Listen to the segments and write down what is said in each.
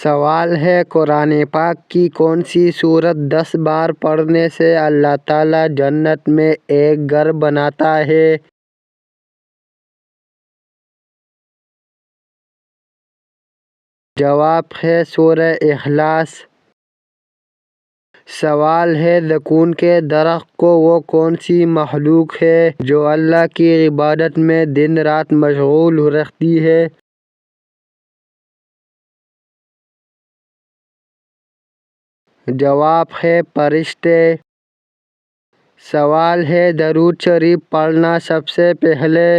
سوال ہے قرآن پاک کی کون سی سورت 10 بار پڑھنے سے اللہ تعالیٰ جنت میں ایک گھر بناتا ہے؟ جواب ہے سورہ اخلاص۔ سوال ہے زیتون کے درخت کو وہ کون سی مخلوق ہے جو اللہ کی عبادت میں دن رات مشغول رہتی ہے؟ جواب ہے فرشتے۔ سوال ہے درود شریف پڑھنا سب سے پہلے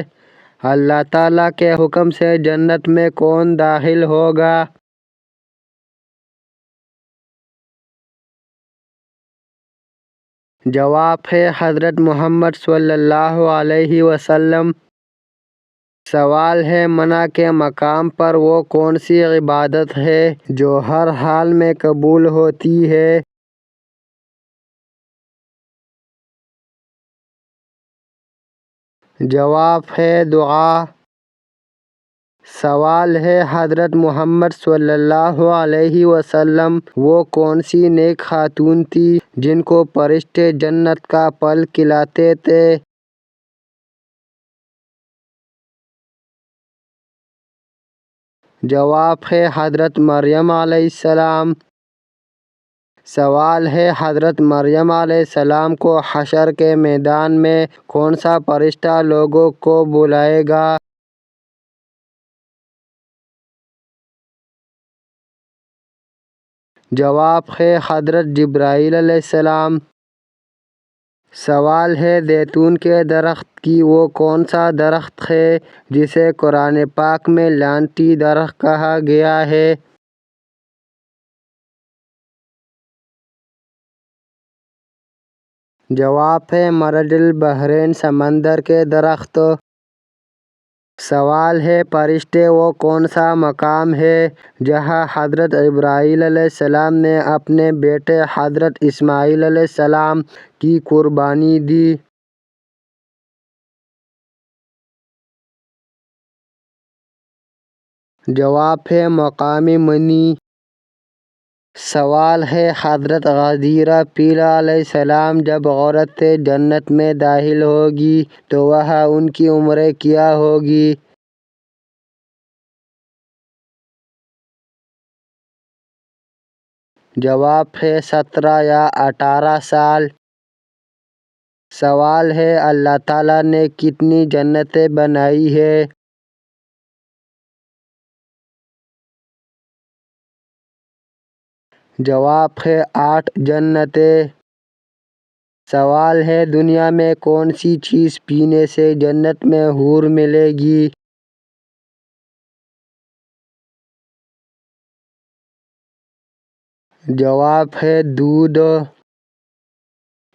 اللہ تعالیٰ کے حکم سے جنت میں کون داخل ہوگا؟ جواب ہے حضرت محمد صلی اللہ علیہ وسلم۔ سوال ہے منع کے مقام پر وہ کون سی عبادت ہے جو ہر حال میں قبول ہوتی ہے؟ جواب ہے دعا۔ سوال ہے حضرت محمد صلی اللہ علیہ وسلم وہ کون سی نیک خاتون تھی جن کو فرشتے جنت کا پھل کھلاتے تھے؟ جواب ہے حضرت مریم علیہ السلام۔ سوال ہے حضرت مریم علیہ السلام کو حشر کے میدان میں کون سا فرشتہ لوگوں کو بلائے گا؟ جواب ہے حضرت جبرائیل علیہ السلام۔ سوال ہے زیتون کے درخت کی وہ کون سا درخت ہے جسے قرآن پاک میں لعنتی درخت کہا گیا ہے؟ جواب ہے مرج البحرین سمندر کے درخت۔ سوال ہے فرشتے وہ کون سا مقام ہے جہاں حضرت ابراہیل علیہ السلام نے اپنے بیٹے حضرت اسماعیل علیہ السلام کی قربانی دی؟ جواب ہے مقام منی۔ سوال ہے حضرت غدیرہ پیلا علیہ السلام جب عورت جنت میں داخل ہوگی تو وہاں ان کی عمر کیا ہوگی؟ جواب ہے 17 یا 18 سال۔ سوال ہے اللہ تعالیٰ نے کتنی جنتیں بنائی ہیں؟ جواب ہے 8 جنتیں۔ سوال ہے دنیا میں کون سی چیز پینے سے جنت میں حور ملے گی؟ جواب ہے دودھ۔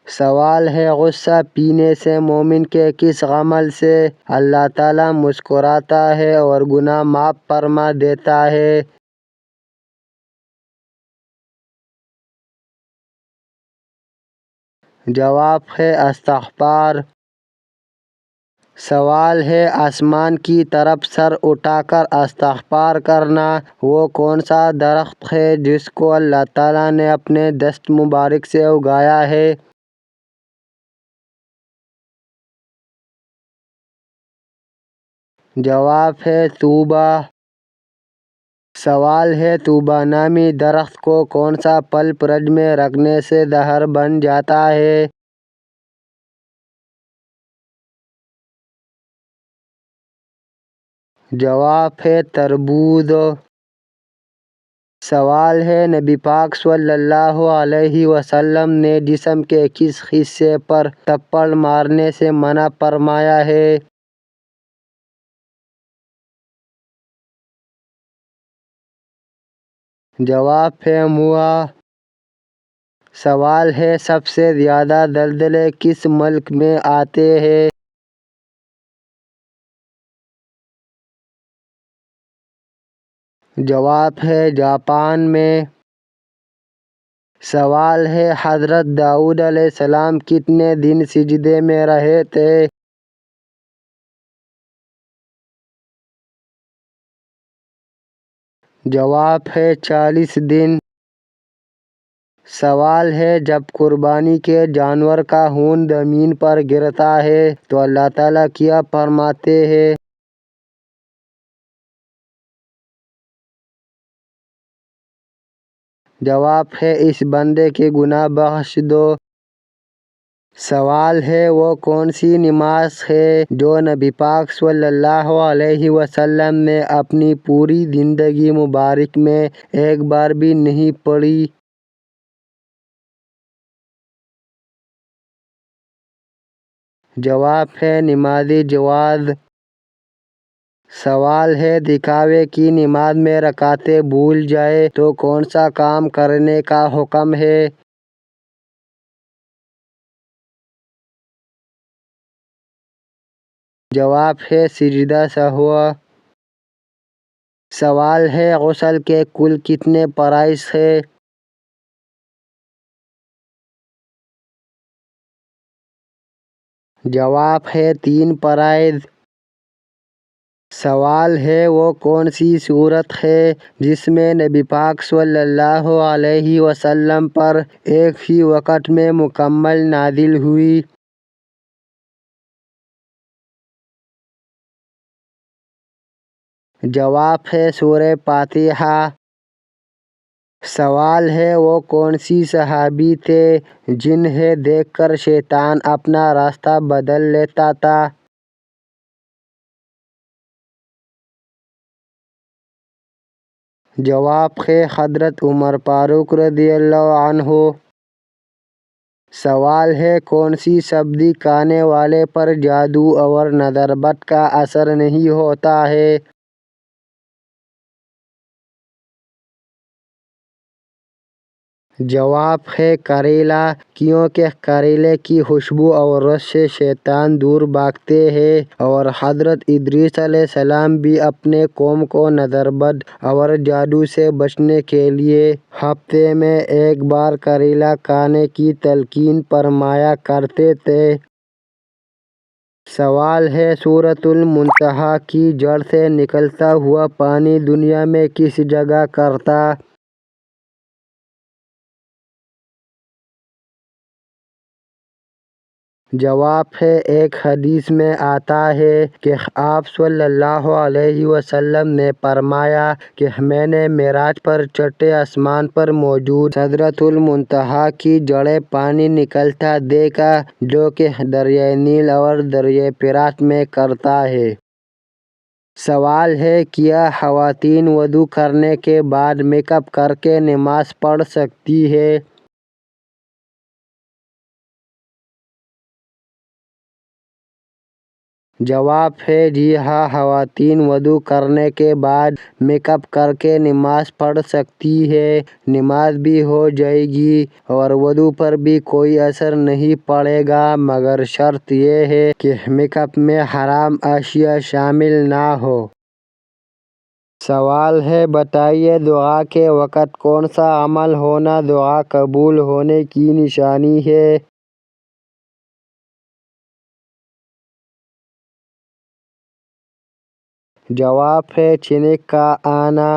سوال ہے غصہ پینے سے مومن کے کس عمل سے اللہ تعالیٰ مسکراتا ہے اور گناہ معاف فرما دیتا ہے؟ جواب ہے استغفار۔ سوال ہے آسمان کی طرف سر اٹھا کر استغفار کرنا وہ کون سا درخت ہے جس کو اللہ تعالیٰ نے اپنے دست مبارک سے اگایا ہے؟ جواب ہے طوبیٰ۔ سوال ہے طوبیٰ نامی درخت کو کون سا پھل فرج میں رکھنے سے زہر بن جاتا ہے؟ جواب ہے تربوز۔ سوال ہے نبی پاک صلی اللہ علیہ وسلم نے جسم کے کس حصے پر تھپڑ مارنے سے منع فرمایا ہے؟ جواب ہے منہ۔ سوال ہے سب سے زیادہ زلزلے کس ملک میں آتے ہیں؟ جواب ہے جاپان میں۔ سوال ہے حضرت داؤد علیہ السلام کتنے دن سجدے میں رہے تھے؟ جواب ہے 40 دن۔ سوال ہے جب قربانی کے جانور کا خون زمین پر گرتا ہے تو اللہ تعالیٰ کیا فرماتے ہیں؟ جواب ہے اس بندے کے گناہ بخش دو۔ سوال ہے وہ کون سی نماز ہے جو نبی پاک صلی اللہ علیہ وسلم نے اپنی پوری زندگی مبارک میں ایک بار بھی نہیں پڑھی؟ جواب ہے نماز جواز۔ سوال ہے دکھاوے کی نماز میں رکعتیں بھول جائے تو کون سا کام کرنے کا حکم ہے؟ جواب ہے سجدہ سہو۔ سوال ہے غسل کے کل کتنے فرائض ہیں؟ جواب ہے 3 فرائض۔ سوال ہے وہ کون سی سورت ہے جس میں نبی پاک صلی اللہ علیہ وسلم پر ایک ہی وقت میں مکمل نازل ہوئی؟ جواب ہے سورہ فاتحہ۔ سوال ہے وہ کون سی صحابی تھے جنہیں دیکھ کر شیطان اپنا راستہ بدل لیتا تھا؟ جواب ہے حضرت عمر فاروق رضی اللہ عنہ۔ سوال ہے کون سی سبزی کھانے والے پر جادو اور نظر بد کا اثر نہیں ہوتا ہے؟ جواب ہے کریلا، کیونکہ کریلے کی خوشبو اور رس سے شیطان دور بھاگتے ہیں، اور حضرت ادریس علیہ السلام بھی اپنے قوم کو نظر بد اور جادو سے بچنے کے لیے ہفتے میں ایک بار کریلا کھانے کی تلقین فرمایا کرتے تھے۔ سوال ہے سورۃ المنتہا کی جڑ سے نکلتا ہوا پانی دنیا میں کس جگہ کرتا؟ جواب ہے ایک حدیث میں آتا ہے کہ آپ صلی اللہ علیہ وسلم نے فرمایا کہ میں نے معراج پر چھٹے آسمان پر موجود سدرۃ المنتہا کی جڑیں پانی نکلتا دیکھا جو کہ دریائے نیل اور دریائے فرات میں کرتا ہے۔ سوال ہے کیا خواتین وضو کرنے کے بعد میک اپ کر کے نماز پڑھ سکتی ہے؟ جواب ہے جی ہاں، خواتین وضو کرنے کے بعد میک اپ کر کے نماز پڑھ سکتی ہے، نماز بھی ہو جائے گی اور وضو پر بھی کوئی اثر نہیں پڑے گا، مگر شرط یہ ہے کہ میک اپ میں حرام اشیاء شامل نہ ہو۔ سوال ہے بتائیے دعا کے وقت کون سا عمل ہونا دعا قبول ہونے کی نشانی ہے؟ جواب ہے چھینک کا آنا۔